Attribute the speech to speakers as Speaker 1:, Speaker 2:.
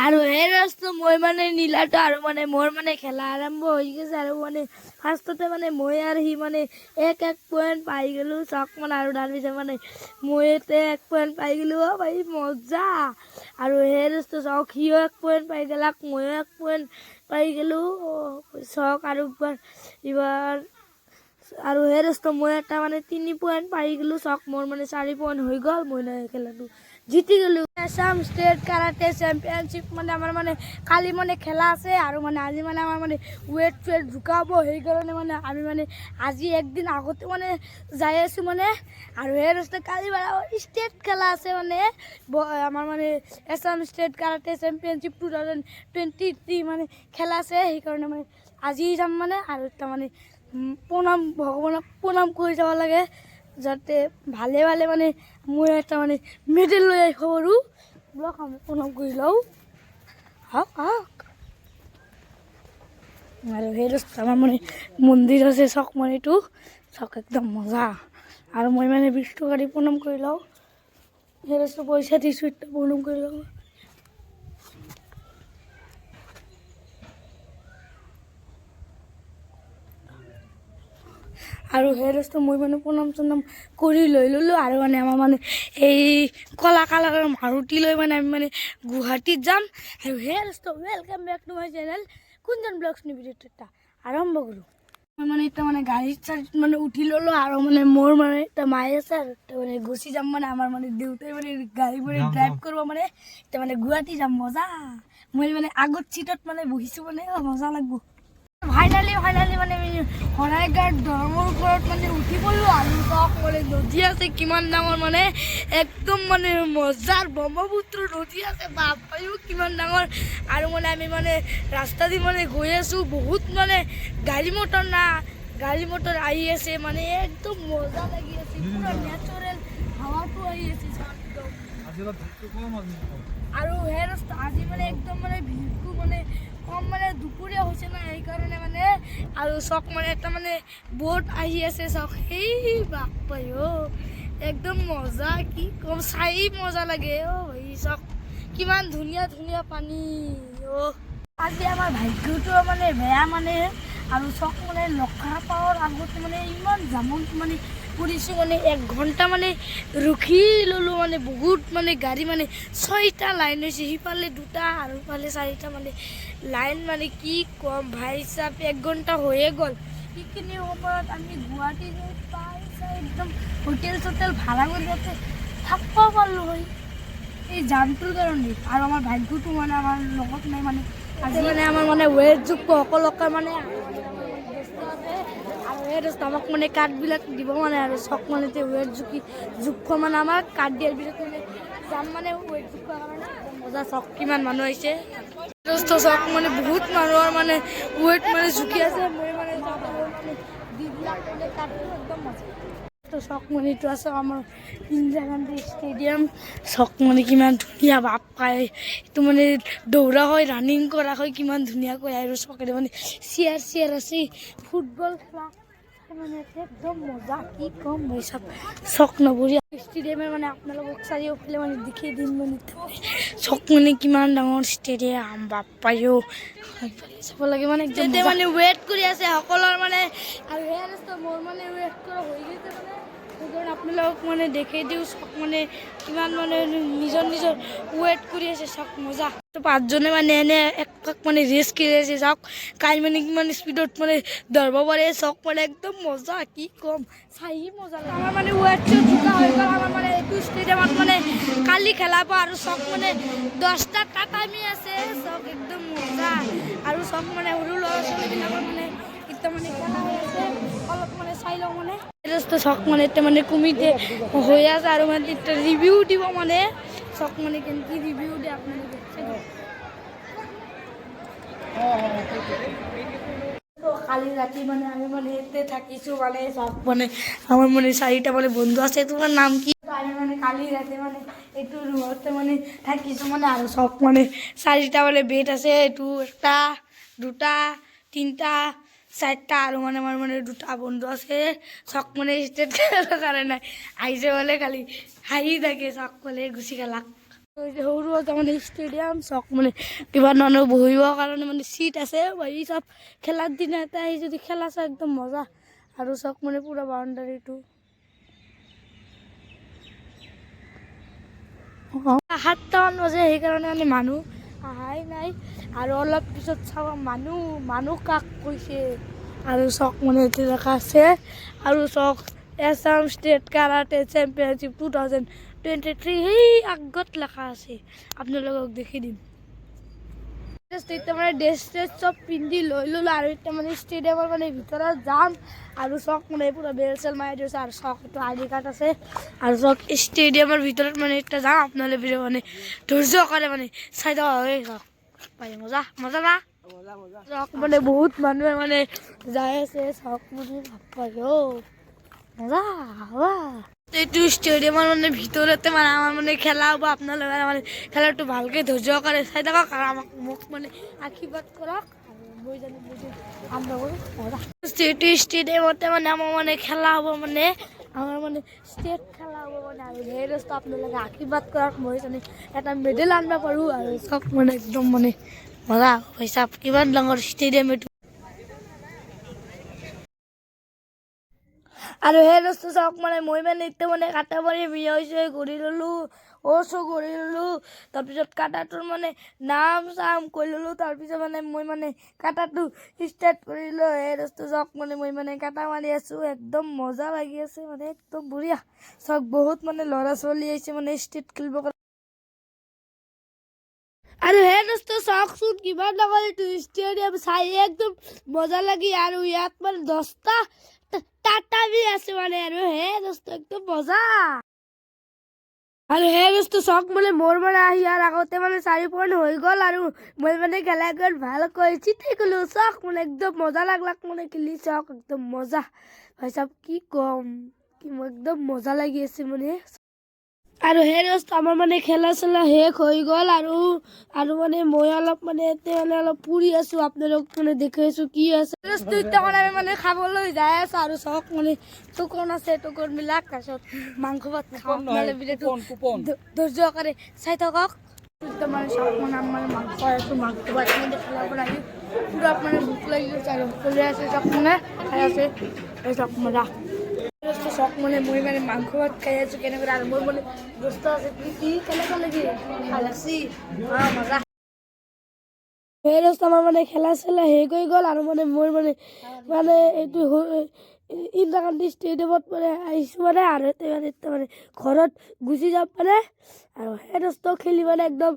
Speaker 1: আৰু সেই ৰাস্তা মই মানে নীলাটো আৰু মানে মোৰ মানে খেলা আৰম্ভ হৈ গৈছে আৰু মানে ফাৰ্ষ্টতে মানে মই আৰু সি মানে এক পইণ্ট পাই গ'লোঁ চক মানে আৰু তাৰপিছত মানে মই এক পইণ্ট পাই গ'লোঁ ভাই মজা আৰু সেই ৰাস্তা চক সিও এক পইণ্ট পাই গ'লাক ময়ো এক পইণ্ট পাই গ'লোঁ চক আৰু এইবাৰ আৰু সেই ৰাস্তা মই এটা মানে 3 পইণ্ট পাই গ'লোঁ চক মোৰ মানে 4 পইণ্ট হৈ গ'ল মই খেলাটো জিতি গ'লোঁ আসাম ষ্টেট কাৰাটে চেম্পিয়নশ্বিপ মানে আমাৰ মানে কালি মানে খেলা আছে আৰু মানে আজি মানে আমাৰ মানে ৱেট জোকাব সেইকাৰণে মানে আমি মানে আজি একদিন আগতে মানে যাই আছোঁ মানে আৰু সেই ৰাস্তা কালি মানে ষ্টেট খেলা আছে মানে আমাৰ মানে আসাম ষ্টেট কাৰাটে চেম্পিয়নশ্বিপ 2023 মানে খেলা আছে সেইকাৰণে মানে আজি যাম মানে আৰু এটা মানে প্ৰণাম ভগৱানক প্ৰণাম কৰি যাব লাগে যাতে ভালে ভালে মানে মই এটা মানে মেডেল লৈ আহিব পাৰোঁ ব্লক আমি প্ৰণাম কৰি লওঁ হওক আৰু সেই ৰাস্তা আমাৰ মানে মন্দিৰ আছে চকমাৰীটো চক একদম মজা আৰু মই মানে 20 টকা দি প্ৰণাম কৰি লওঁ সেই ৰাস্তা পইচা দিছোঁ এতিয়া প্ৰণাম কৰি লওঁ আৰু সেই ৰাস্তা মই মানে প্ৰণাম চনাম কৰি লৈ ল'লোঁ আৰু মানে আমাৰ মানে এই কলা কালাৰৰ মাৰুতি লৈ মানে আমি মানে গুৱাহাটীত যাম আৰু সেই ৰাস্তা welcome back to my channel Kunjan vlogs ভিডিঅ'টো এটা আৰম্ভ কৰোঁ মই মানে এতিয়া মানে গাড়ীত চাড়ীত মানে উঠি ল'লোঁ আৰু মানে মোৰ মানে এতিয়া মায়ে আছে আৰু এতিয়া মানে গুচি যাম মানে আমাৰ মানে দেউতাই মানে গাড়ী মানে ড্ৰাইভ কৰিব মানে এতিয়া মানে গুৱাহাটী যাম মজা মই মানে আগত চিটত মানে বহিছোঁ মানে মজা লাগব ফাইনালি মানে শৰাইঘাট দলঙৰ ওপৰত মানে উঠি পৰিলোঁ আৰু চক মানে নদী আছে কিমান ডাঙৰ মানে একদম মানে মজাৰ ব্ৰহ্মপুত্ৰ নদী আছে বাপায়ো কিমান ডাঙৰ আৰু মানে আমি মানে ৰাস্তা দি মানে গৈ আছোঁ বহুত মানে গাড়ী মটৰ আহি আছে মানে একদম মজা লাগি আছে পুৰা নেচাৰেল হাৱাটো আহি আছে আৰু সেই ৰাস্তা আজি মানে একদম মানে ভিৰটো মানে কম মানে দুপৰীয়া হৈছে না সেইকাৰণে মানে আৰু চক মানে এটা মানে বোট আহি আছে চক সেই বাপাই একদম মজা কি কম চাই মজা লাগে ভাই চক কিমান ধুনীয়া ধুনীয়া পানী আজি আমাৰ ভাগ্যটো মানে বেয়া মানে আৰু চক মানে লখৰাপাৰৰ আগতে মানে ইমান জামত মানে পৰিছোঁ মানে 1 ঘণ্টা মানে ৰখি ল'লোঁ মানে বহুত মানে গাড়ী মানে 6টা লাইন হৈছে সিফালে 2টা আৰু ইফালে 4টা মানে লাইন মানে কি কম ভাই চাপ 1 ঘণ্টা হৈয়ে গ'ল সেইখিনি সময়ত আমি গুৱাহাটী পাই একদম হোটেল চোটেল ভাড়া কৰি যাতে থাকিব পাৰলোঁ হয় এই জামটোৰ কাৰণে আৰু আমাৰ ভাগ্যটো মানে আমাৰ লগত নাই মানে আজি মানে আমাৰ মানে ৱেট জোখ সকলোকে মানে আৰু এই ৰাস্তা আমাক মানে কাৰ্ডবিলাক দিব মানে আৰু চক মানে ৱেট জোখ মানে আমাক কাৰ্ড দিয়াৰ পিছত মানে যাম মানে ৱেট জোখৰ কাৰণে মজা চক কিমান মানুহ আহিছে চক মানে বহুত মানুহৰ মানে ৱেট মানে জুখি আছে মই মানে একদম চক মানেটো আছে আমাৰ ইন্দিৰা গান্ধী ষ্টেডিয়াম চক মানে কিমান ধুনীয়া বাপ পায় এইটো মানে দৌৰা হয় ৰানিং কৰা হয় কিমান ধুনীয়াকৈ আৰু চকেৰে মানে চেয়াৰ আছে ফুটবল খেলা মানে একদম মজা কি কম মই চক নবৰীয়া ষ্টেডিয়ামে মানে আপোনালোকক চাৰিওফালে মানে দেখি দিম মানে চক মানে কিমান ডাঙৰ ষ্টেডিয়াম বাপায়ো চাব লাগে মানে যেতিয়া মানে ৱেট কৰি আছে সকলৰ মানে আৰু সেই ৰাস্তা মোৰ মানে ৱেট কৰা হৈ গৈছে মানে সেইকাৰণে আপোনালোকক মানে দেখাই দিওঁ চক মানে কিমান মানে নিজৰ ৱেট কৰি আছে চক মজা 5জনে মানে এনে এক মানে ৰেচ কৰি আছে চাওক কাই মানে কিমান স্পীডত মানে দৌৰিব পাৰে চক মানে একদম মজা কি কম চাই মজা লাগে আমাৰ মানে ৱেটটো জোকা হৈ গ'ল আমাৰ মানে এইটো ষ্টেডিয়ামত মানে কালি খেলাব আৰু চক মানে 10টা টাটামি আছে চক একদম মজা আৰু চক মানে সৰু ল'ৰা ছোৱালীবিলাকৰ মানে এতিয়া মানে খেলা হৈ আছে অলপ মানে চাই লওঁ মানে চক মানে এতিয়া মানে কমিটি হৈ আছে আৰু মানে এতিয়া ৰিভিউ দিব মানে চক মানে কেনেকৈ ৰিভিউ দিয়ে আপোনালোকে কালি ৰাতি মানে আমি মানে ইয়াতে থাকিছোঁ মানে চব মানে আমাৰ মানে 4টা মানে বন্ধু আছে তোমাৰ নাম কি আমি মানে কালি ৰাতি মানে এইটো ৰুমতে মানে থাকিছোঁ মানে আৰু চব মানে 4টা মানে বেড আছে এইটো 1টা 2টা 3টা 4টা আৰু মানে আমাৰ মানে 2টা বন্ধু আছে চক মানে ষ্টেট খেলাৰ কাৰণে আহিছে বোলে কালি হাঁহি থাকে চক বোলে গুচি গেলাক সৰু এটা মানে ষ্টেডিয়াম চক মানে কিবা মানুহ বহিবৰ কাৰণে মানে চিট আছে এই চব খেলাৰ দিনা এটা আহি যদি খেলা চাই একদম মজা আৰু চক মানে পুৰা বাউণ্ডাৰীটো 7টামান বাজে সেইকাৰণে মানে মানুহ আহাই নাই আৰু অলপ পিছত চাব মানুহ কাক কৈছে আৰু চক মানে এতিয়া দেখা আছে আৰু চক এছাম ষ্টেট কাৰাটে চেম্পিয়নশ্বিপ 2023 সেই আগত লেখা আছে আপোনালোকক দেখি দিম এতিয়া মানে ড্ৰেছ চব পিন্ধি লৈ ল'লোঁ আৰু এতিয়া মানে ষ্টেডিয়ামৰ মানে ভিতৰত যাম আৰু চক মানে পুৰা বেল চেল মাৰি দিছে আৰু চক এইটো ID কাৰ্ড আছে আৰু চক ষ্টেডিয়ামৰ ভিতৰত মানে এতিয়া যাম আপোনালোকে মানে ধৈৰ্য কৰে মানে চাই থকা হয় চক পাই মজা মজা না চক মানে বহুত মানুহে মানে যাই আছে চক মানে ভাব পাই মজা এইটো ষ্টেডিয়ামৰ মানে ভিতৰতে মানে আমাৰ মানে খেলা হ'ব আপোনালোকে মানে খেলাটো ভালকে ধৈৰ্য কৰে চাই থাকক আৰু আমাক মোক মানে আশীৰ্বাদ কৰক আৰু মই জানো ষ্টেডিয়ামতে মানে আমাৰ মানে খেলা হ'ব মানে আমাৰ মানে ষ্টেট খেলা হ'ব মানে আৰু সেই ৰাস্তা আপোনালোকে আশীৰ্বাদ কৰক মই জানি এটা মেডেল আনিব পাৰোঁ আৰু চব মানে একদম মানে মজা হিচাপ কিমান ডাঙৰ ষ্টেডিয়াম এইটো আৰু সেই বস্তু চাওক মানে মই মানে এতিয়া মানে কাটা মাৰি বিয়া হৈছে ঘূৰি ল'লোঁ ঘূৰি ল'লোঁ তাৰপিছত কাটাটোৰ মানে নাম চাম কৈ ল'লোঁ তাৰপিছত মানে মই মানে কাটাটো ষ্টাৰ্ট কৰিলোঁ সেই বস্তু চাওক মানে মই মানে কাটা মাৰি আছোঁ একদম মজা লাগি আছে মানে একদম বঢ়িয়া চাওক বহুত মানে ল'ৰা ছোৱালী আহিছে মানে ষ্টেট খেলিব আৰু সেই বস্তু চাওকচোন কিমান ডাঙৰ এইটো ষ্টেডিয়াম চাই একদম মজা লাগি আৰু ইয়াত মানে 10টা টাটাবি আছে মানে আৰু সেই বস্তু একদম মজা আৰু সেই বস্তু চক মানে মোৰ মানে আহি ইয়াৰ আগতে মানে 4 পইণ্ট হৈ গ'ল আৰু মই মানে খেলা গ'ল ভালকৈ জিতি গ'লোঁ চক মানে একদম মজা লাগলাক মানে খেলি চক একদম মজা ভাই চাব কি ক'ম কি একদম মজা লাগি আছে মানে আৰু সেই বস্তু আমাৰ মানে খেলা চেলা শেষ হৈ গ'ল আৰু মানে মই অলপ মানে এতিয়া মানে অলপ ফুৰি আছোঁ আপোনালোক মানে দেখি আছোঁ কি আছে বস্তু এতিয়া মানে আমি মানে খাবলৈ যাই আছোঁ আৰু চক মানে টুকন আছে টুকনবিলাক তাৰপিছত মাংস ভাত খাওঁ আপোনালোকে ধৈৰ্য কৰে চাই থাকক এতিয়া মানে চক মানে আমি মানে মাংস আছোঁ মাংস ভাত মানে খেলা বনাই পুৰা মানে ভোক লাগি গৈছে আৰু সকলোৱে আছে চক মানে খাই আছে এই চক মজা চক মানে মই মানে মাংস ভাত খাই আছোঁ কেনেকৈ আৰু মোৰ মানে বস্তু আছে কি কেনেকুৱা লাগি ভাল লাগছি মজা সেই ৰাস্তা আমাৰ মানে খেলা চেলা শেষ হৈ গ'ল আৰু মানে মোৰ মানে এইটো ইন্দিৰা গান্ধী ষ্টেডিয়ামত মানে আহিছোঁ মানে আৰু এতিয়া মানে ঘৰত গুচি যাম মানে আৰু সেই ৰাস্তাও খেলি মানে একদম